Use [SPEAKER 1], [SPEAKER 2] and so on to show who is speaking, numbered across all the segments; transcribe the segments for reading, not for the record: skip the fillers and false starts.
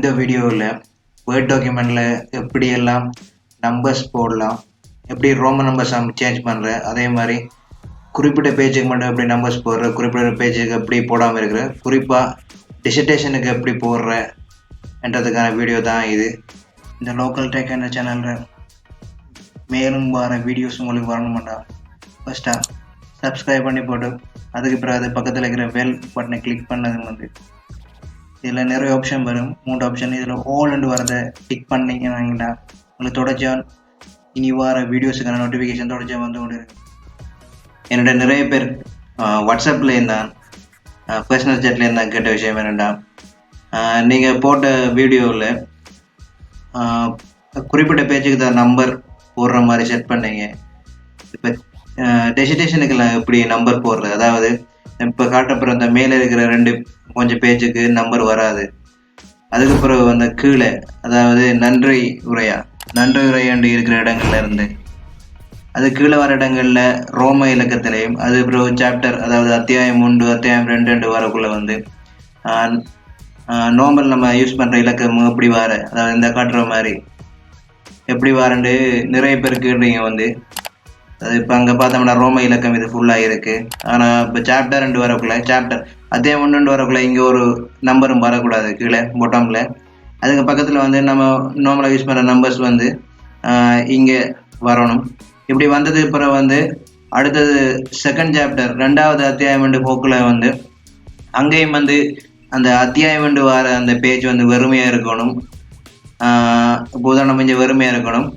[SPEAKER 1] இந்த வீடியோவில் வேர்ட் டாக்குமெண்ட்டில் எப்படியெல்லாம் நம்பர்ஸ் போடலாம், எப்படி ரோமன் நம்பர்ஸ் சேஞ்ச் பண்ணுற, அதே மாதிரி குறிப்பிட்ட பேஜுக்கு மட்டும் எப்படி நம்பர்ஸ் போடுற, குறிப்பிட்ட பேஜுக்கு எப்படி போடாமல் இருக்கிற, குறிப்பாக டிசர்டேஷனுக்கு எப்படி போடுறன்றதுக்கான வீடியோ தான் இது. இந்த லோக்கல் டெக் என்ற சேனலில் மேலும் வர வீடியோஸ் உங்களுக்கு வரணுமாட்டா ஃபஸ்ட்டாக சப்ஸ்கிரைப் பண்ணி போட்டு அதுக்கு பிறகு பக்கத்தில் இருக்கிற பெல் பட்டனை கிளிக் பண்ணது இதில் நிறைய ஆப்ஷன் வரும். 3 ஆப்ஷன் இதில் ஓல்ண்டு வரதை கிளிக் பண்ணிங்கன்னா உங்களுக்கு தொடர்ச்சியாக இனி வர வீடியோஸுக்கான நோட்டிஃபிகேஷன் தொடர்ச்சியாக வந்து கொண்டு இருக்கு. என்னோட நிறைய பேர் வாட்ஸ்அப்பில் இருந்தான், பர்சனல் சேட்டில் இருந்தால் கேட்ட விஷயம் என்னென்னா, நீங்கள் போட்ட வீடியோவில் குறிப்பிட்ட பேஜுக்கு தான் நம்பர் போடுற மாதிரி செட் பண்ணீங்க. இப்போ டெசிடேஷனுக்கெல்லாம் எப்படி நம்பர் போடுறது, அதாவது இப்போ காட்டப்புறம் இந்த மேலே இருக்கிற 2 கொஞ்சம் பேஜுக்கு நம்பர் வராது. அதுக்கு பிறகு வந்து கீழே, அதாவது நன்றி உரையாண்டு இருக்கிற இடங்கள்ல இருந்து அது கீழே வர இடங்கள்ல ரோம இலக்கத்திலையும், அது பிறகு சாப்டர், அதாவது அத்தியாயம் 1 அத்தியாயம் 2 வரக்குள்ள வந்து நார்மல் நம்ம யூஸ் பண்ற இலக்கம் எப்படி வர, அதாவது இந்த காட்டுற மாதிரி எப்படி வரண்டு நிறைய பேர் கேட்டீங்க வந்து. அது இப்போ அங்கே பார்த்தோம்னா ரோம இலக்கம் இது ஃபுல்லாக இருக்குது. ஆனால் இப்போ சாப்டர் 2 வரக்குள்ள, சாப்டர் அத்தியாயம் 1 வரக்குள்ள இங்கே ஒரு நம்பரும் வரக்கூடாது கீழே பொட்டமில். அதுக்கு பக்கத்தில் வந்து நம்ம நார்மலாக யூஸ் பண்ணுற நம்பர்ஸ் வந்து இங்கே வரணும். இப்படி வந்ததுக்கு பிறகு வந்து அடுத்தது செகண்ட் சாப்டர் 2வது அத்தியாயம் போக்கில் வந்து அங்கேயும் வந்து அந்த அத்தியாயம் வர அந்த பேஜ் வந்து வெறுமையாக இருக்கணும். இப்போ உதாரணம் கொஞ்சம் வெறுமையாக இருக்கணும்.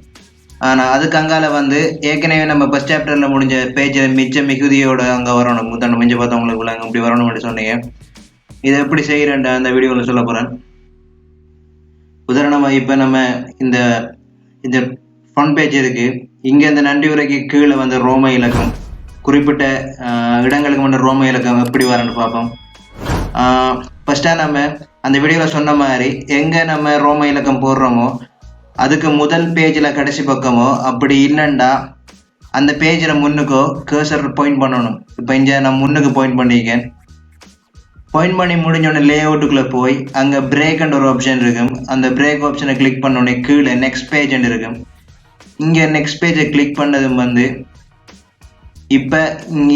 [SPEAKER 1] ஆனால் அதுக்கு அங்கால வந்து ஏற்கனவே நம்ம ஃபர்ஸ்ட் சாப்டரில் முடிஞ்ச பேஜ் மிச்ச மிகுதியோட அங்கே வரணும். உதாரணம் மிஞ்ச பார்த்தவங்களுக்கு அங்கே இப்படி வரணும்னு சொன்னீங்க. இதை எப்படி செய்கிறேன் அந்த வீடியோவில் சொல்ல போகிறேன். உதாரணமாக இப்போ நம்ம இந்த இந்த ஃப்ரண்ட் பேஜ் இருக்குது. இங்கே இந்த நன்றி உரைக்கு கீழே வந்து ரோம இலக்கம், குறிப்பிட்ட இடங்களுக்கு மட்டும் ரோம இலக்கம் எப்படி வரேன்னு பார்ப்போம். ஃபஸ்ட்டாக நம்ம அந்த வீடியோவில் சொன்ன மாதிரி எங்கே நம்ம ரோம இலக்கம் போடுறோமோ அதுக்கு முதல் பேஜில் கடைசி பக்கமோ, அப்படி இல்லைண்டா அந்த பேஜில் முன்னுக்கோ கர்சர் பாயிண்ட் பண்ணணும். இப்போ இங்கே நான் முன்னுக்கு பாயிண்ட் பண்ணியிருக்கேன். பாயிண்ட் பண்ணி முடிஞ்சோடனே லே அவுட்டுக்குள்ளே போய் அங்கே பிரேக்ன்ற ஒரு ஆப்ஷன் இருக்கும். அந்த பிரேக் ஆப்ஷனை கிளிக் பண்ணோடனே கீழே நெக்ஸ்ட் பேஜ் இருக்கும். இங்கே நெக்ஸ்ட் பேஜை கிளிக் பண்ணதும் வந்து இப்போ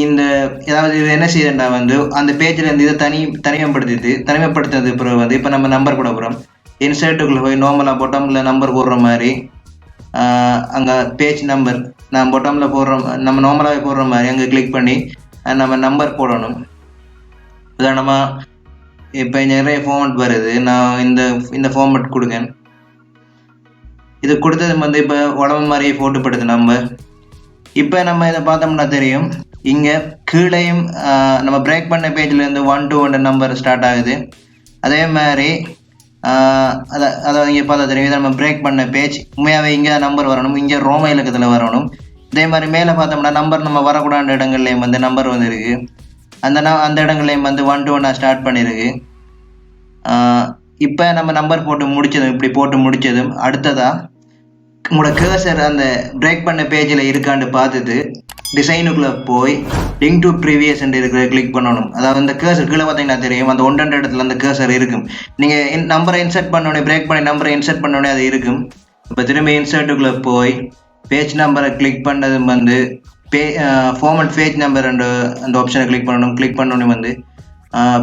[SPEAKER 1] இந்த ஏதாவது இது என்ன செய்யறா வந்து அந்த பேஜில் இருந்து இதை தனிமைப்படுத்துறது பிறகு வந்து இப்போ நம்ம நம்பர் போட போகிறோம். இன்சர்ட்டுக்குள்ளே போய் நார்மலாக பொட்டமில் நம்பர் போடுற மாதிரி அங்கே பேஜ் நம்பர் நான் பொட்டமில் நம்ம நார்மலாகவே போடுற மாதிரி அங்கே கிளிக் பண்ணி நம்ம நம்பர் போடணும். உதாரணமாக இப்போ நிறைய ஃபார்மட் வருது. நான் இந்த ஃபார்மட் கொடுக்கேன். இது கொடுத்தது வந்து இப்போ உடம்பு மாதிரியே போட்டுப்படுது நம்பர். இப்போ நம்ம இதை பார்த்தோம்னா தெரியும், இங்கே கீழேயும் நம்ம பிரேக் பண்ண பேஜ்லேருந்து 1 to 1 நம்பர் ஸ்டார்ட் ஆகுது. அதே மாதிரி அதாவது இங்கே பார்த்தா தெரியும், இதை நம்ம பிரேக் பண்ண பேஜ் உண்மையாகவே இங்கே நம்பர் வரணும், இங்கே ரோம இலக்கத்தில் வரணும். இதே மாதிரி மேலே பார்த்தோம்னா நம்பர் நம்ம வரக்கூடாத இடங்கள்லையும் வந்து நம்பர் வந்து இருக்குது. அந்த இடங்கள்லையும் வந்து 1 to 1 ஸ்டார்ட் பண்ணியிருக்கு. இப்போ நம்ம நம்பர் இப்படி போட்டு முடித்ததும் அடுத்ததாக உங்களோட கர்சர் அந்த பிரேக் பண்ண பேஜில் இருக்கான்னு பார்த்துட்டு டிசைனுக்குள்ளே போய் லிங்க் டு ப்ரீவியஸ் இருக்கிறத கிளிக் பண்ணணும். அதாவது இந்த கர்சர் கீழே பார்த்தீங்கன்னா தெரியும், அந்த 1 இடத்துல அந்த கர்சர் இருக்கும். நீங்கள் நம்பரை இன்சர்ட் பண்ணோடனே, பிரேக் பண்ணி நம்பரை இன்சர்ட் பண்ணோடனே அது இருக்கும். இப்போ திரும்பி இன்சர்ட்டுக்குள்ளே போய் பேஜ் நம்பரை கிளிக் பண்ணது வந்து ஃபார்மட் பேஜ் நம்பர் அந்த ஆப்ஷனை கிளிக் பண்ணணும். கிளிக் பண்ணோடனே வந்து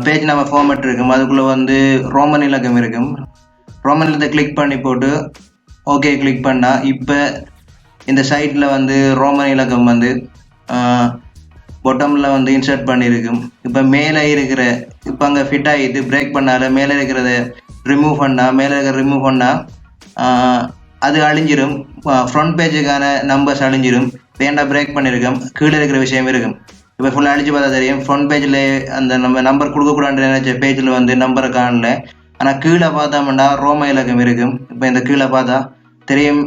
[SPEAKER 1] பேஜ் நம்பர் ஃபார்மட் இருக்கும். அதுக்குள்ளே வந்து ரோமன் இலக்கம் இருக்கும். ரோமன் இலக்கத்தை கிளிக் பண்ணி போட்டு ஓகே கிளிக் பண்ணால் இப்போ இந்த சைட்டில் வந்து ரோமன் இலக்கம் வந்து பொட்டமில் வந்து இன்சர்ட் பண்ணியிருக்கும். இப்போ மேலே இருக்கிற இப்போ அங்கே ஃபிட் ஆகிட்டு பிரேக் பண்ணால் மேலே இருக்கிறத ரிமூவ் பண்ணால் அது அழிஞ்சிடும். Front பேஜுக்கான numbers அழிஞ்சிடும். வேண்டா பிரேக் பண்ணியிருக்கோம், கீழே இருக்கிற விஷயம் இருக்கும். இப்போ ஃபுல்லாக அழிச்சு பார்த்தா தெரியும், ஃப்ரண்ட் பேஜில் அந்த நம்ம நம்பர் கொடுக்கக்கூடாதுன்னு நினச்ச பேஜில் வந்து நம்பரை காணல. ஆனால் கீழே பார்த்தோம்னா ரோம இலக்கம் இருக்கும். இப்போ இந்த கீழே பார்த்தா தெரியும்,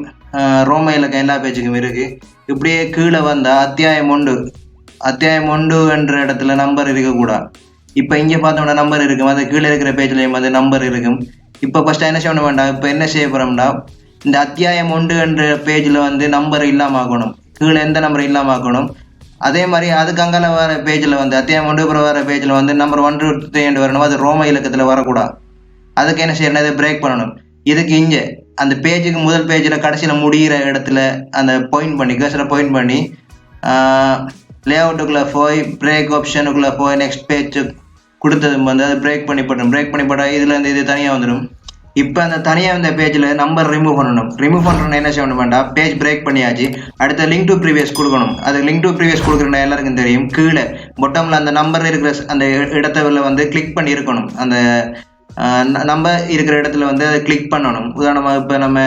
[SPEAKER 1] ரோம இலக்கம் எல்லா பேஜுக்கும் இருக்குது. இப்படியே கீழே வந்தால் அத்தியாயம் 1 என்ற இடத்துல நம்பர் இருக்கக்கூடாது. இப்போ இங்கே பார்த்தோம்னா நம்பர் இருக்கும், அது கீழே இருக்கிற பேஜ்லேயும் வந்து நம்பர் இருக்கும். இப்போ ஃபஸ்ட்டாக என்ன செய்ய வேண்டாம், இப்போ என்ன செய்ய போகிறோம்னா இந்த அத்தியாயம் 1 என்ற பேஜில் வந்து நம்பர் இல்லாமல் ஆக்கணும், கீழே எந்த நம்பர் இல்லாமல் ஆக்கணும். அதே மாதிரி அதுக்கு அங்கால வர பேஜில் வந்து அத்தியாயம் 1 வர பேஜில் வந்து நம்பர் 1 to 3 வரணும். அது ரோம இலக்கத்தில் வரக்கூடாது. அதுக்கு என்ன செய்யணும், இதை பிரேக் பண்ணணும். இதுக்கு இங்கே அந்த பேஜுக்கு முதல் பேஜில் கடைசியில் முடிகிற இடத்துல அந்த பாயிண்ட் பண்ணி கர்சரை பாயிண்ட் பண்ணி லேஅவுட்டுக்குள்ளே போய் பிரேக் ஆப்ஷனுக்குள்ளே போய் நெக்ஸ்ட் பேஜ் கொடுத்தது வந்து அதை பிரேக் பண்ணி போட்டால் இதுலேருந்து இது தனியாக வந்துடும். இப்போ அந்த தனியாக வந்த பேஜில் நம்பர் ரிமூவ் பண்ணணும். ரிமூவ் பண்ணுறோன்னு என்ன செய்யணும் வேண்டாம், பேஜ் பிரேக் பண்ணியாச்சு. அடுத்த லிங்க் டு ப்ரீவியஸ் கொடுக்கணும். அது லிங்க் டு ப்ரீவியஸ் கொடுக்குறேன்னா எல்லாருக்கும் தெரியும், கீழே பொட்டமில் அந்த நம்பர் இருக்கிற அந்த இடத்துல வந்து கிளிக் பண்ணி இருக்கணும். அந்த நம்பர் இருக்கிற இடத்துல வந்து அதை கிளிக் பண்ணணும். உதாரணமாக இப்போ நம்ம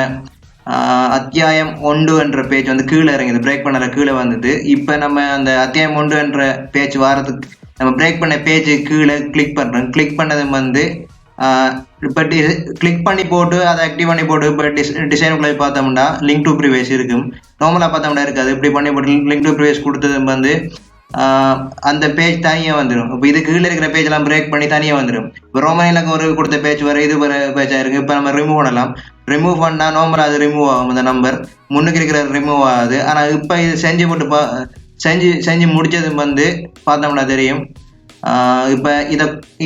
[SPEAKER 1] அத்தியாயம் 1 என்ற பேஜ் வந்து கீழே இறங்குது, பிரேக் பண்ணல கீழே வந்தது. இப்போ நம்ம அந்த அத்தியாயம் 1 என்ற பேஜ் வாரத்துக்கு நம்ம பிரேக் பண்ண பேஜ் கீழே கிளிக் பண்ணுறோம். கிளிக் பண்ணது வந்து இப்போ கிளிக் பண்ணி போட்டு அதை ஆக்டிவ் பண்ணி போட்டு இப்போ டிசைனுக்குள்ளே பார்த்தோம்னா லிங்க் டு ப்ரீவியஸ் இருக்கும். நார்மலாக பார்த்தோம்னா இருக்காது. இப்படி பண்ணி போட்டு லிங்க் டு ப்ரீவியஸ் கொடுத்தது வந்து அந்த பேஜ் தனியாக வந்துடும். இப்போ இது கீழே இருக்கிற பேஜெல்லாம் பிரேக் பண்ணி தனியாக வந்துடும். இப்போ ரோமனியில் ஒரு கொடுத்த பேஜ் வர இது வர பேஜாக இருக்குது. இப்போ நம்ம ரிமூவ் பண்ணலாம். ரிமூவ் பண்ணால் நார்மலாக அது ரிமூவ் ஆகும், அந்த நம்பர் முன்னுக்கு இருக்கிற ரிமூவ் ஆகுது. ஆனால் இப்போ இது செஞ்சு போட்டு செஞ்சு முடிச்சது வந்து பார்த்தோம்னா தெரியும். இப்போ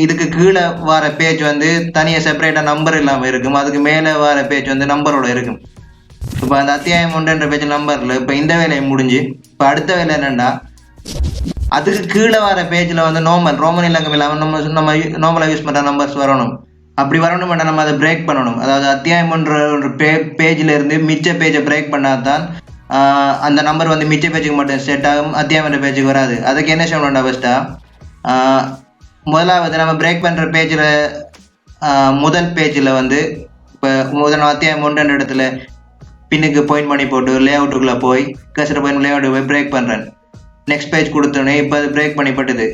[SPEAKER 1] இதுக்கு கீழே வர பேஜ் வந்து தனியாக செப்பரேட்டாக நம்பர் இல்லாமல் இருக்கும். அதுக்கு மேலே வர பேஜ் வந்து நம்பரோட இருக்கும். இப்போ அந்த அத்தியாயம் 1 பேஜ் நம்பரில் இப்போ இந்த வேலையை முடிஞ்சு இப்போ அடுத்த வேலை என்னென்னா, அதுக்கு கீழே வர பேஜில் வந்து ரோமன் இலக்கம் இல்லாமல் நம்ம நார்மலாக யூஸ் பண்ணுற நம்பர்ஸ் வரணும். அப்படி வரணும் வேண்டாம், நம்ம அதை பிரேக் பண்ணணும். அதாவது அத்தியாயம் ஒரு பேஜில் இருந்து மிச்ச பேஜை பிரேக் பண்ணால் தான் அந்த நம்பர் வந்து மிச்ச பேஜுக்கு மட்டும் செட் ஆகும், அத்தியாயம் பேஜுக்கு வராது. அதுக்கு என்ன செய்யணும்டா, ஃபஸ்ட்டாக முதலாவது நம்ம பிரேக் பண்ணுற பேஜில் முதல் பேஜில் வந்து இப்போ முதல் அத்தியாயம் 1 இடத்துல பின்னுக்கு பாயிண்ட் பண்ணி போட்டு லேஅவுட்டுக்குள்ளே போய் கர்சரை பாயிண்ட் லேஅவுட்டு போய் பிரேக் பண்ணுறேன். நெக்ஸ்ட் பேஜ் கொடுத்தோன்னே இப்போ அது பிரேக் பண்ணிப்பட்டது.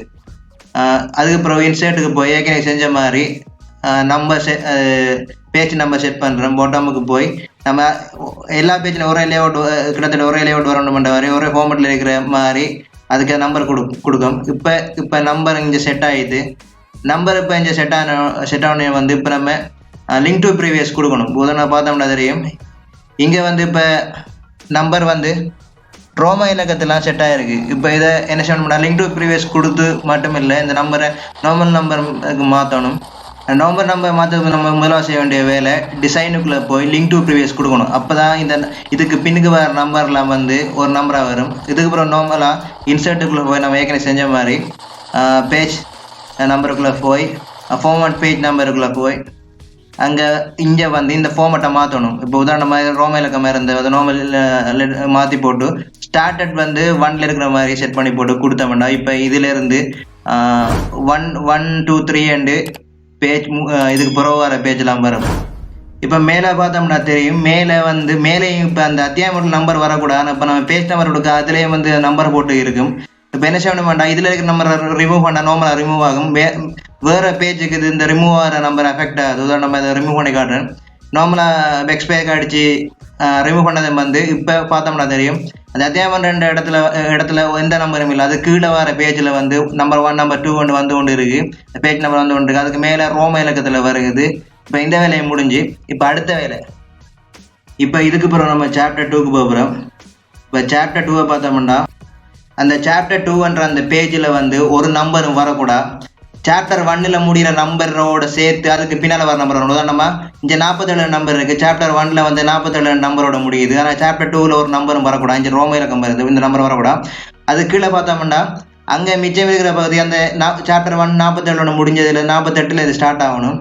[SPEAKER 1] அதுக்கப்புறம் இன்சர்ட்டுக்கு போய் ஏற்கனவே செஞ்ச மாதிரி பேஜ் நம்பர் செட் பண்ணுறோம். பாட்டமுக்கு போய் நம்ம எல்லா பேஜில் ஒரே லேஅவுட் கிட்டத்தட்ட ஒரே லேஅவுட் வரணும் பண்ணுற மாதிரி ஒரே ஃபார்மெட்டில் இருக்கிற மாதிரி அதுக்கு நம்பர் கொடுக்கும். இப்போ நம்பர் இங்கே செட் ஆகிடுது. நம்பர் இப்போ இங்கே செட் ஆன வந்து இப்போ நம்ம லிங்க் டு ப்ரீவியஸ் கொடுக்கணும். உதாரணம் பார்த்தோம்னா தெரியும், இங்கே வந்து இப்போ நம்பர் வந்து ரோம இலக்கத்தெல்லாம் செட் ஆகிருக்கு. இப்போ இதை என்ன செய்யணும்னா லிங்க் டு ப்ரீவியஸ் கொடுத்து மட்டும் இல்லை, இந்த நம்பரை நார்மல் நம்பருக்கு மாற்றணும். நம்பர் மாற்றது நம்ம முதலாக செய்ய வேண்டிய வேலை, டிசைனுக்குள்ளே போய் லிங்க் டு ப்ரீவியஸ் கொடுக்கணும். அப்போ தான் இதுக்கு பின்னுக்கு வர நம்பர்லாம் வந்து ஒரு நம்பராக வரும். இதுக்கப்புறம் நார்மலாக இன்சர்ட்டுக்குள்ளே போய் நம்ம ஏற்கனவே செஞ்ச மாதிரி பேஜ் நம்பருக்குள்ளே போய் ஃபார்மட் பேஜ் நம்பருக்குள்ளே போய் அங்கே இங்கே வந்து இந்த ஃபார்மட்டை மாற்றணும். இப்போ உதாரணமாக ரோம இலக்கம் இருந்து அதை நார்மல் மாற்றி போட்டு ஸ்டார்டட் வந்து 1 இருக்கிற மாதிரி செட் பண்ணி போட்டு கொடுத்தோம்னா இப்போ இதிலேருந்து 1 1 2 3 அண்டு பேஜ் இதுக்கு பிறகு வர பேஜெலாம் வரும். இப்போ மேலே பார்த்தோம்னா தெரியும், மேலேயும் இப்போ அந்த அத்தியாயம் நம்பர் வரக்கூடாது. இப்போ நம்ம பேஜ் நம்பர் கொடுக்க அதுலேயே வந்து நம்பர் போட்டு இருக்கும். இப்போ என்ன செய்ய வேண்டாம், இதில் இருக்கிற நம்பரை ரிமூவ் பண்ணால் நார்மலாக ரிமூவ் ஆகும். வேறு பேஜுக்கு இது இந்த ரிமூவ் ஆகிற நம்பர் அஃபெக்ட் ஆகுது. உதாரணம் நம்ம இதை ரிமூவ் பண்ணி காட்டுறேன். நார்மலாக எக்ஸ்பேக் அடித்து ரிமூவ் பண்ணது வந்து இப்போ பார்த்தோம்னா தெரியும், அந்த அத்தியாயம் 2 இடத்துல எந்த நம்பரும் இல்லை. அது கீழே வர பேஜில் வந்து நம்பர் 1 நம்பர் 2 வந்து கொண்டு இருக்குது, பேஜ் நம்பர் வந்து கொண்டு இருக்குது. அதுக்கு மேலே ரோம இலக்கத்தில் வருது. இப்போ இந்த வேலையை முடிஞ்சு இப்போ அடுத்த வேலை, இப்போ இதுக்கு பிறகு நம்ம சாப்டர் 2க்கு போகிறோம். இப்போ சாப்டர் 2 பார்த்தோம்னா அந்த சாப்டர் 2 அந்த பேஜில் வந்து ஒரு நம்பரும் வரக்கூடாது. சாப்டர் 1 முடிகிற நம்பரோட சேர்த்து அதுக்கு பின்னால் வர நம்பர் வரணும். உதாரணமாக இங்கே 47 நம்பர் இருக்குது, சாப்டர் 1 வந்து 47 நம்பரோட முடியுது. ஆனால் சாப்டர் 2 ஒரு நம்பரும் வரக்கூடாது. இங்கே ரோம இலக்கம் வருது, இந்த நம்பர் வரக்கூடாது. அது கீழே பார்த்தோம்னா அங்கே மிச்சம் இருக்கிற பகுதி அந்த சாப்டர் 1 47 முடிஞ்சதில் 48 இது ஸ்டார்ட் ஆகணும்.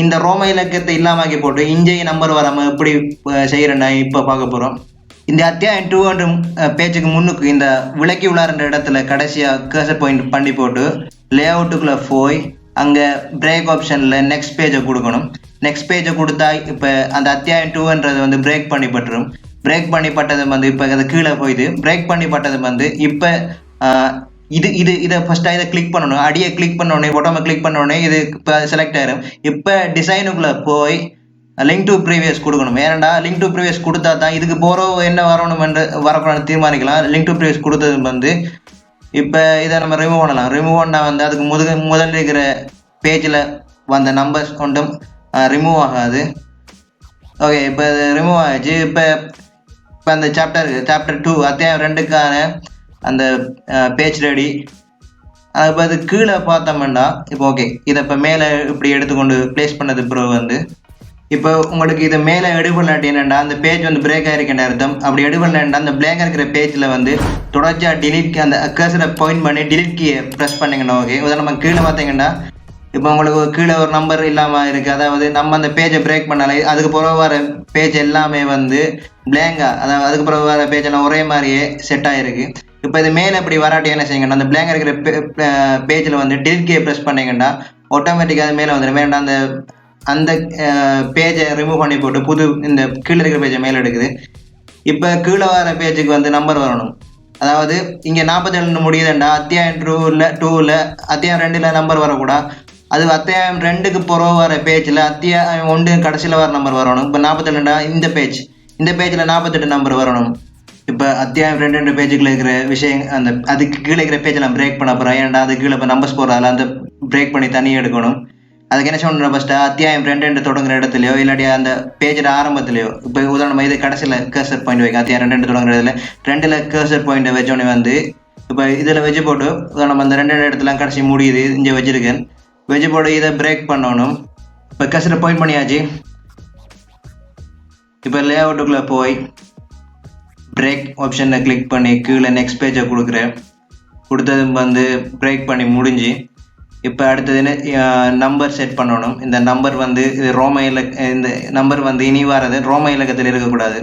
[SPEAKER 1] இந்த ரோம இலக்கத்தை இல்லாமக்கி போட்டு இங்கேயும் நம்பர் வராமல் எப்படி செய்கிறேன்னா இப்போ பார்க்க போகிறோம். இந்த அத்தியாயம் 2 பேஜுக்கு முன்னுக்கு இந்த விளக்கி உள்ளார்ன்ற இடத்துல கடைசியாக கர்சர் பாயிண்ட் பண்ணி போட்டு லேஅவுட்டுக்குள்ளே போய் அங்கே பிரேக் ஆப்ஷனில் நெக்ஸ்ட் பேஜை கொடுக்கணும். நெக்ஸ்ட் பேஜை கொடுத்தா இப்போ அந்த அத்தியாயம் 2 வந்து பிரேக் பண்ணிப்பட்டுரும். பிரேக் பண்ணிப்பட்டது வந்து இப்போ அது கீழே போயிது. பிரேக் பண்ணிப்பட்டது வந்து இப்போ இதை ஃபஸ்ட்டாக இதை கிளிக் பண்ணணும். அடியை கிளிக் பண்ணோடனே பொட்டமை கிளிக் பண்ணோடனே இது இப்போ செலக்ட் ஆயிரும். இப்போ டிசைனுக்குள்ளே போய் லிங்க் டு ப்ரீவியஸ் கொடுக்கணும். ஏன்னா லிங்க் டு ப்ரீவியஸ் கொடுத்தா தான் இதுக்கு போகிற என்ன வரணும் என்று வரக்கூடாது தீர்மானிக்கலாம். லிங்க் டு ப்ரீவியஸ் கொடுத்தது வந்து இப்போ இதை நம்ம ரிமூவ் பண்ணலாம். ரிமூவ் பண்ணால் வந்து அதுக்கு முதல்ல இருக்கிற பேஜில் வந்த நம்பர்ஸ் கொண்டும் ரிமூவ் ஆகாது. ஓகே, இப்போ இது ரிமூவ் ஆகிடுச்சு. இப்போ அந்த சாப்டர் 2 அத்தியாயம் 2க்கான அந்த பேஜ் ரெடி. இப்போ அது கீழே பார்த்தோம்னா இப்போ ஓகே இதை இப்போ மேலே இப்படி எடுத்துக்கொண்டு ப்ளேஸ் பண்ணது பிறகு வந்து இப்போ உங்களுக்கு இதை மேலே எடுபடலாட்டி என்னென்னா அந்த பேஜ் வந்து பிரேக் ஆகிருக்கின்ற அர்த்தம். அப்படி எடுபடலன்னா அந்த பிளாங்காக இருக்கிற பேஜில் வந்து தொடர்ச்சியாக டிலீட் அந்த கர்சரை பாயிண்ட் பண்ணி டிலீட் கீயை ப்ரெஸ் பண்ணிங்கன்னா ஓகே. நம்ம கீழே பார்த்தீங்கன்னா இப்போ உங்களுக்கு கீழே ஒரு நம்பர் இல்லாமல் இருக்குது. அதாவது நம்ம அந்த பேஜை பிரேக் பண்ணாலே அதுக்கு பிறகு வர பேஜ் எல்லாமே வந்து பிளாங்காக, அதாவது அதுக்கு பிறகு வர பேஜ் எல்லாம் ஒரே மாதிரியே செட் ஆகிருக்கு. இப்போ இது மேலே இப்படி வராட்டி என்ன செய்யுங்கன்னா அந்த பிளாங்காக இருக்கிற பேஜில் வந்து டிலீட் கீயை ப்ரெஸ் பண்ணிங்கன்னா ஆட்டோமேட்டிக்காக அது மேலே வந்துடும். வேண்டாம் அந்த அந்த பேஜை ரிமூவ் பண்ணி போட்டு புது இந்த கீழே இருக்கிற பேஜை மேலே எடுக்குது. இப்போ கீழே வர பேஜுக்கு வந்து நம்பர் வரணும். அதாவது இங்கே 47 முடியுதுண்டா அத்தியாயம் 2ல் அத்தியாயம் 2ல் நம்பர் வரக்கூடாது. அது அத்தியாயம் 2க்கு பிறகு வர பேஜில் அத்தியாயம் 1 கடைசியில் வர நம்பர் வரணும். இப்போ 47டா இந்த பேஜில் 48 நம்பர் வரணும். இப்போ அத்தியாயம் 2 பேஜுக்குள்ள இருக்கிற விஷயம் அந்த அதுக்கு கீழே இருக்கிற பேஜெல்லாம் பிரேக் பண்ண போகிறேன். ஏன்டா அது கீழே இப்போ நம்பர்ஸ் போகிறதால அந்த பிரேக் பண்ணி தனியாக எடுக்கணும். அதுக்கு என்ன சொல்லணும், ஃபஸ்ட்டு அத்தியாயம் 2 தொடங்குற இடத்துலையோ இல்லாட்டி அந்த பேஜோட ஆரம்பத்துலையோ, இப்போ உதாரணமாக இது கடைசியில் கர்சர் பாயிண்ட் வைக்க அத்தியாயம் 2 தொடங்குற இடத்துல 2ல் கர்சர் பாயிண்ட்டை வச்சோடனே வந்து இப்போ இதில் வச்சு போட்டு உதாரணம் அந்த 2 இடத்துல கடைசி முடியுது இங்கே வச்சிருக்கேன் வச்சு போட்டு இதை பிரேக் பண்ணணும். இப்போ கர்சரை பாயிண்ட் பண்ணியாச்சு. இப்போ லே அவுட்டுக்குள்ளே போய் பிரேக் ஆப்ஷனை கிளிக் பண்ணி கீழே நெக்ஸ்ட் பேஜை கொடுத்தது வந்து பிரேக் பண்ணி முடிஞ்சு இப்போ அடுத்தது என்ன நம்பர் செட் பண்ணணும். இந்த நம்பர் வந்து இது இந்த நம்பர் வந்து இனி வரது ரோம இலக்கத்தில் இருக்கக்கூடாது.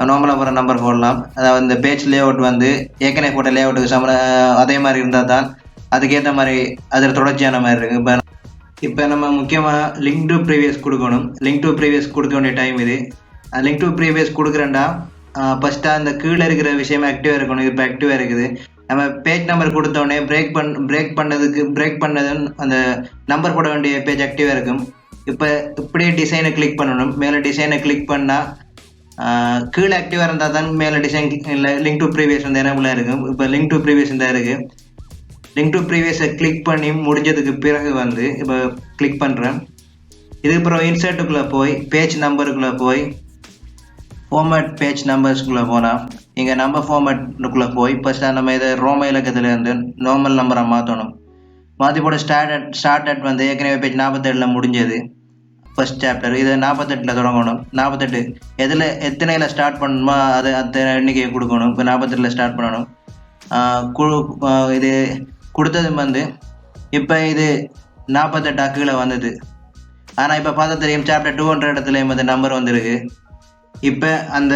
[SPEAKER 1] நார்மலாக போகிற நம்பர் போடலாம். அதாவது இந்த பேஜ் லே அவுட் வந்து ஏற்கனவே போட்ட லே அவுட்டுக்கு அதே மாதிரி இருந்தால் தான் அதுக்கேற்ற மாதிரி அதில் தொடர்ச்சியான மாதிரி இருக்குது. இப்போ நம்ம முக்கியமாக லிங்க் டு ப்ரீவியஸ் கொடுக்கணும். லிங்க் டு ப்ரீவியஸ் கொடுக்க வேண்டிய டைம் இது. லிங்க் டு ப்ரீவியஸ் கொடுக்குறேன்டா ஃபஸ்ட்டாக அந்த கீழே இருக்கிற விஷயம் ஆக்டிவாக இருக்கணும். இப்போ ஆக்டிவாக இருக்குது. நம்ம பேஜ் நம்பர் கொடுத்தோடனே பிரேக் பண்ணது அந்த நம்பர் போட வேண்டிய பேஜ் ஆக்டிவாக இருக்கும். இப்போ இப்படியே டிசைனை கிளிக் பண்ணணும். மேலே டிசைனை கிளிக் பண்ணால் கீழே ஆக்டிவாக இருந்தால் தான் மேலே டிசைன் இல்லை லிங்க் டு ப்ரீவியஸ் வந்து எனக்குள்ளே இருக்கும். இப்போ லிங்க் டு ப்ரீவியஸ் தான் இருக்குது. லிங்க் டு ப்ரீவியஸை கிளிக் பண்ணி முடிஞ்சதுக்கு பிறகு வந்து இப்போ கிளிக் பண்ணுறேன். இதுக்கு பிறகு இன்சர்ட்டுக்குள்ளே போய் பேஜ் நம்பருக்குள்ளே போய் ஃபார்மேட் பேஜ் நம்பர்ஸ்குள்ளே போனால் இங்கே நம்பர் ஃபார்மேட்டுக்குள்ளே போய் ஃபஸ்ட்டாக நம்ம இதை ரோம இலக்கத்துலேருந்து நார்மல் நம்பரை மாற்றணும். மாற்றி போட ஸ்டார்ட் வந்து ஏற்கனவே பேஜ் 47 முடிஞ்சது ஃபஸ்ட் சாப்டர். இது 48 தொடங்கணும். 48 எத்தனையில் ஸ்டார்ட் பண்ணணுமோ அது அத்தனை எண்ணிக்கையை கொடுக்கணும். இப்போ 48 ஸ்டார்ட் பண்ணணும். இது கொடுத்தது வந்து இப்போ இது 48 கீழே வந்தது. ஆனால் இப்போ பார்த்தா தெரியும் சாப்டர் 200 இடத்துலையும் அந்த நம்பர் வந்துருக்கு. இப்போ அந்த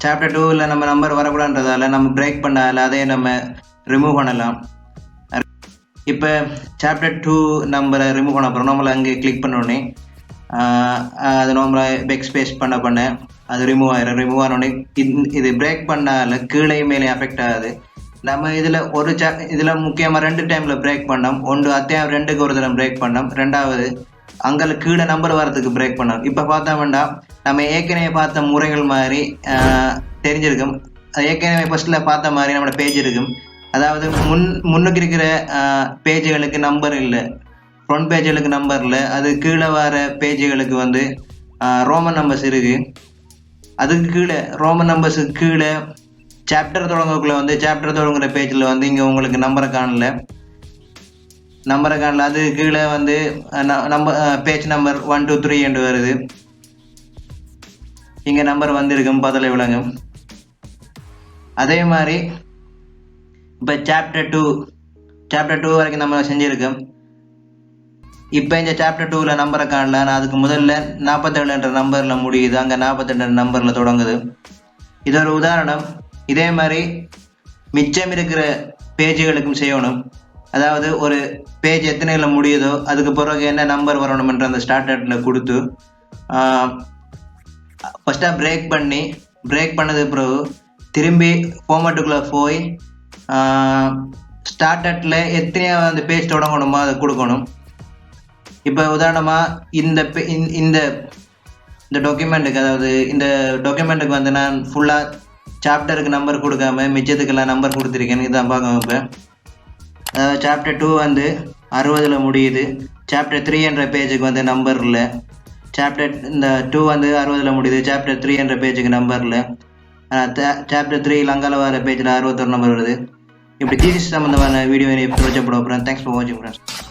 [SPEAKER 1] சாப்டர் 2ல் நம்ம நம்பர் வரக்கூடாதுன்றதால நம்ம பிரேக் பண்ணால அதே நம்ம ரிமூவ் பண்ணலாம். இப்போ சாப்டர் 2 நம்பரை ரிமூவ் பண்ண போகிறோம். நம்மளை அங்கே கிளிக் பண்ணோடனே அது நார்மலாக பேக் ஸ்பேஸ் பண்ண அது ரிமூவ் ஆயிடும். ரிமூவ் ஆனோடனே இது பிரேக் பண்ணால கீழே மேலே அஃபெக்ட் ஆகுது. நம்ம இதில் இதில் முக்கியமாக 2 டைமில் பிரேக் பண்ணோம். ஒன்று அத்தியாயம் 2க்கு ஒரு தடவை பிரேக் பண்ணோம். 2வது அங்கே கீழே நம்பர் வரதுக்கு பிரேக் பண்ணோம். இப்போ பார்த்தோம்னா நம்ம ஏற்கனவே பார்த்த முறைகள் மாதிரி தெரிஞ்சிருக்கும். ஏற்கனவே ஃபஸ்ட்டில் பார்த்த மாதிரி நம்மளோட பேஜ் இருக்கும். அதாவது முன்னுக்கு இருக்கிற பேஜுகளுக்கு நம்பர் இல்லை, ஃப்ரண்ட் பேஜுகளுக்கு நம்பர் இல்லை. அது கீழே வர பேஜுகளுக்கு வந்து ரோமன் நம்பர்ஸ் இருக்குது. அதுக்கு கீழே ரோமன் நம்பர்ஸுக்கு கீழே சாப்டர் தொடங்கக்குள்ளே வந்து சாப்டர் தொடங்குற பேஜில் வந்து இங்கே உங்களுக்கு நம்பரை காணல. அது கீழே வந்து பேஜ் நம்பர் 1 2 3 என்று வருது. இங்கே நம்பர் வந்திருக்கும் பதில் விளங்கும். அதே மாதிரி இப்போ சாப்டர் 2 வரைக்கும் நம்ம செஞ்சுருக்கோம். இப்போ இந்த சாப்டர் 2ல் நம்பரை காணல. ஆனால் அதுக்கு முதல்ல 47 என்ற நம்பரில் முடியுது. அங்கே 48 நம்பரில் தொடங்குது. இது ஒரு உதாரணம். இதே மாதிரி மிச்சம் இருக்கிற பேஜுகளுக்கும் செய்யணும். அதாவது ஒரு பேஜ் எத்தனையில் முடியுதோ அதுக்கு பிறகு என்ன நம்பர் வரணுமென்ற அந்த ஸ்டார்டர்டில் கொடுத்து ஃபஸ்ட்டாக பிரேக் பண்ணது பிறகு திரும்பி ஃபார்மேட்டுக்குள்ளே போய் ஸ்டார்டர்டில் எத்தனையாக அந்த பேஜ் தொடங்கணுமோ அதை கொடுக்கணும். இப்போ உதாரணமாக இந்த டாக்குமெண்ட்டுக்கு, அதாவது இந்த டாக்குமெண்ட்டுக்கு வந்து நான் ஃபுல்லாக சாப்டருக்கு நம்பர் கொடுக்காம மிச்சத்துக்கெல்லாம் நம்பர் கொடுத்துருக்கேன். இதுதான் பார்க்கணும். இப்போ சாப்டர் 2 வந்து 60ல் முடியுது. சாப்டர் 3 என்ற பேஜுக்கு வந்து நம்பர் இல்லை. இந்த 2 வந்து 60ல் முடியுது. சாப்டர் 3 என்ற பேஜுக்கு நம்பர் இல்லை. சாப்டர் 3 லங்கால வர பேஜில் 61 நம்பர் வருது. இப்படி தீசிஸ் சம்பந்தமான வீடியோ தொடர்ச்சி போட போகிறேன். தேங்க்ஸ் ஃபார் வாட்சிங் ஃப்ரெண்ட்ஸ்.